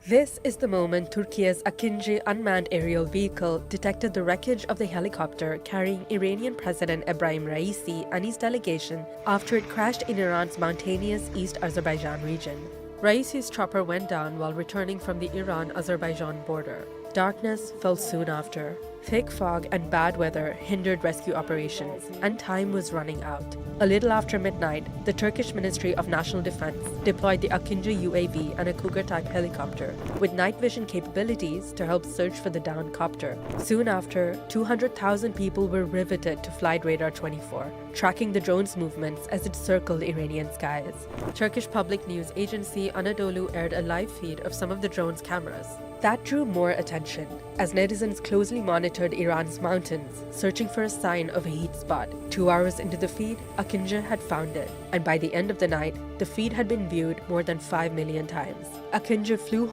This is the moment Turkey's Akinci unmanned aerial vehicle detected the wreckage of the helicopter carrying Iranian President Ebrahim Raisi and his delegation after it crashed in Iran's mountainous East Azerbaijan region. Raisi's chopper went down while returning from the Iran-Azerbaijan border. Darkness fell soon after. Thick fog and bad weather hindered rescue operations, and time was running out. A little after midnight, the Turkish Ministry of National Defense deployed the Akinci UAV and a Cougar-type helicopter with night vision capabilities to help search for the downed copter. Soon after, 200,000 people were riveted to Flight Radar 24, tracking the drone's movements as it circled Iranian skies. Turkish public news agency Anadolu aired a live feed of some of the drone's cameras. That drew more attention, as netizens closely monitored Iran's mountains, searching for a sign of a heat spot. 2 hours into the feed, Akinci had found it, and by the end of the night, the feed had been viewed more than 5 million times. Akinci flew